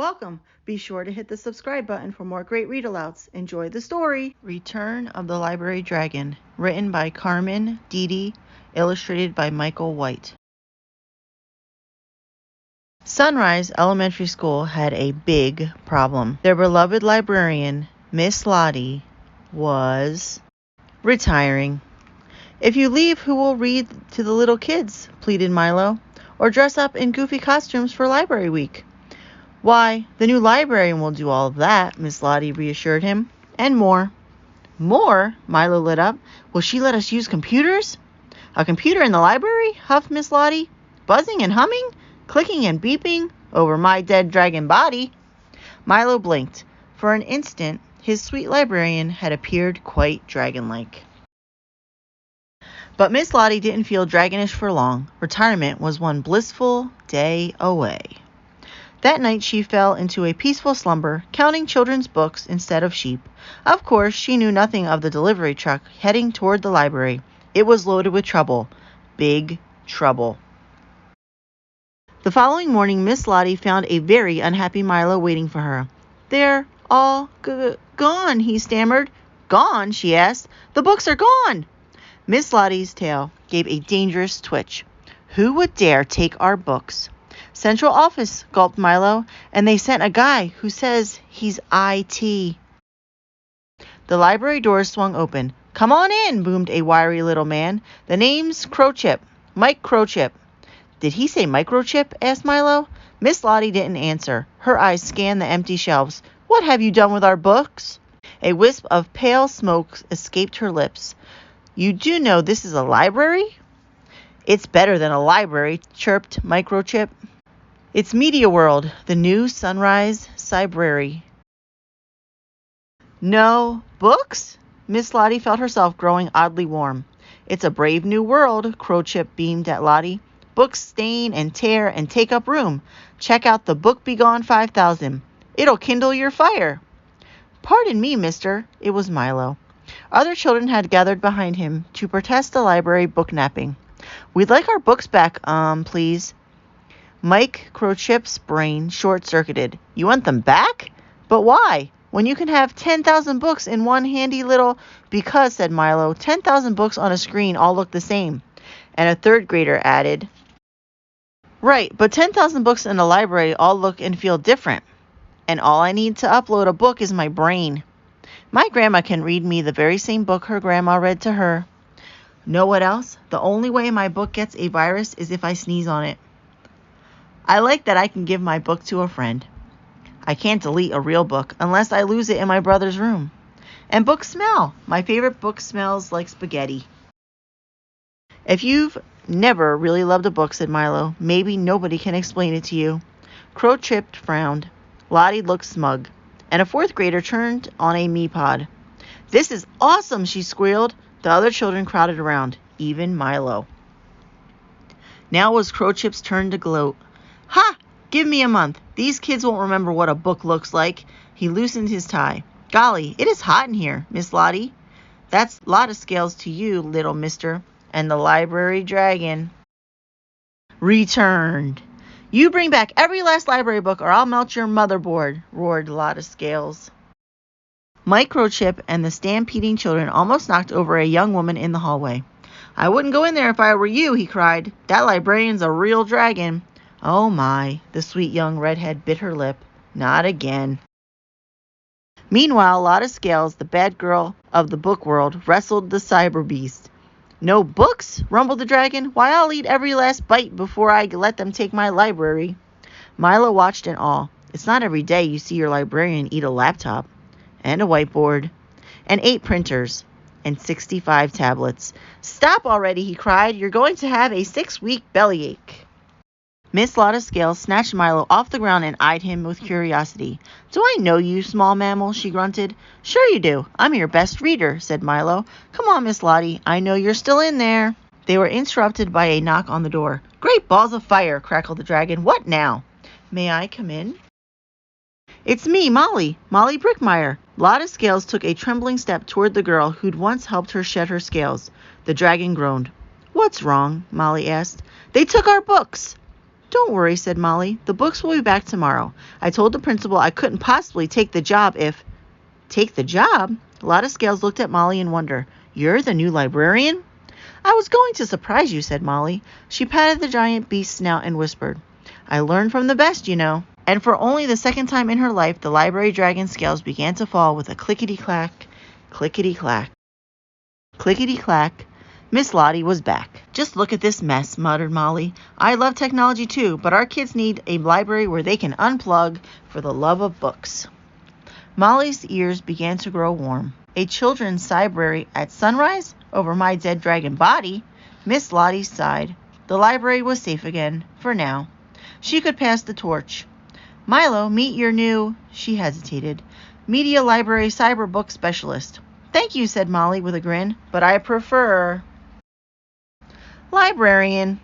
Welcome. Be sure to hit the subscribe button for more great read-alouds. Enjoy the story. Return of the Library Dragon, written by Carmen Dede, illustrated by Michael White. Sunrise Elementary School had a big problem. Their beloved librarian, Miss Lottie, was retiring. "If you leave, who will read to the little kids?" pleaded Milo, "or dress up in goofy costumes for Library Week?" "Why, the new librarian will do all of that," Miss Lottie reassured him, "and more." "More?" Milo lit up. "Will she let us use computers?" "A computer in the library?" huffed Miss Lottie. "Buzzing and humming? Clicking and beeping? Over my dead dragon body?" Milo blinked. For an instant, his sweet librarian had appeared quite dragon-like. But Miss Lottie didn't feel dragonish for long. Retirement was one blissful day away. That night she fell into a peaceful slumber, counting children's books instead of sheep. Of course, she knew nothing of the delivery truck heading toward the library. It was loaded with trouble. Big trouble. The following morning, Miss Lottie found a very unhappy Milo waiting for her. "They're all gone," he stammered. "Gone?" she asked. "The books are gone." Miss Lottie's tail gave a dangerous twitch. "Who would dare take our books?" "Central office," gulped Milo, "and they sent a guy who says he's IT." The library doors swung open. "Come on in," boomed a wiry little man. "The name's Crowchip. Mike Crowchip." "Did he say microchip?" asked Milo. Miss Lottie didn't answer. Her eyes scanned the empty shelves. "What have you done with our books?" A wisp of pale smoke escaped her lips. "You do know this is a library?" "It's better than a library," chirped Microchip. "It's Media World, the new Sunrise Cybrary." "No books?" Miss Lottie felt herself growing oddly warm. "It's a brave new world," Crowchip beamed at Lottie. "Books stain and tear and take up room. Check out the Book Begone 5000. It'll kindle your fire." "Pardon me, mister." It was Milo. Other children had gathered behind him to protest the library booknapping. "We'd like our books back, please." Mike Crowchip's brain short-circuited. "You want them back? But why? When you can have 10,000 books in one handy little—" "Because," said Milo, 10,000 books on a screen all look the same." And a third grader added, "Right, but 10,000 books in a library all look and feel different. And all I need to upload a book is my brain. My grandma can read me the very same book her grandma read to her. Know what else? The only way my book gets a virus is if I sneeze on it. I like that I can give my book to a friend. I can't delete a real book unless I lose it in my brother's room. And books smell. My favorite book smells like spaghetti." "If you've never really loved a book," said Milo, "maybe nobody can explain it to you." Crowchip frowned. Lottie looked smug. And a fourth grader turned on a Meepod. "This is awesome," she squealed. The other children crowded around, even Milo. Now was Crowchip's turn to gloat. "Ha! Give me a month. These kids won't remember what a book looks like." He loosened his tie. "Golly, it is hot in here, Miss Lottie." "That's a lot of scales to you, little mister." And the library dragon returned. "You bring back every last library book or I'll melt your motherboard," roared Lotta Scales. Mike Crowchip and the stampeding children almost knocked over a young woman in the hallway. "I wouldn't go in there if I were you," he cried. "That librarian's a real dragon." "Oh my," the sweet young redhead bit her lip. "Not again." Meanwhile, Lotta Scales, the bad girl of the book world, wrestled the cyber beast. "No books?" rumbled the dragon. "Why, I'll eat every last bite before I let them take my library." Milo watched in awe. It's not every day you see your librarian eat a laptop, and a whiteboard, and 8 printers, and 65 tablets. "Stop already," he cried. "You're going to have a 6-week bellyache." Miss Lotta Scales snatched Milo off the ground and eyed him with curiosity. "Do I know you, small mammal?" she grunted. "Sure you do. I'm your best reader," said Milo. "Come on, Miss Lottie. I know you're still in there." They were interrupted by a knock on the door. "Great balls of fire," crackled the dragon. "What now?" "May I come in?" "It's me, Molly Brickmeyer." Lotta Scales took a trembling step toward the girl who'd once helped her shed her scales. The dragon groaned. "What's wrong?" Molly asked. "They took our books." Don't worry, said Molly. The books will be back tomorrow. I told the principal I couldn't possibly take the job if... Take the job? A lot of Scales looked at Molly in wonder. You're the new librarian? I was going to surprise you, said Molly. She patted the giant beast's snout and whispered, I learned from the best, you know. And for only the second time in her life, the library dragon's scales began to fall with a clickety-clack, clickety-clack. Clickety-clack. Miss Lottie was back. Just look at this mess, muttered Molly. I love technology too, but our kids need a library where they can unplug for the love of books. Molly's ears began to grow warm. A children's library at sunrise? Over my dead dragon body? Miss Lottie sighed. The library was safe again, for now. She could pass the torch. Milo, meet your new... She hesitated. Media library cyber book specialist. Thank you, said Molly with a grin, but I prefer... Librarian.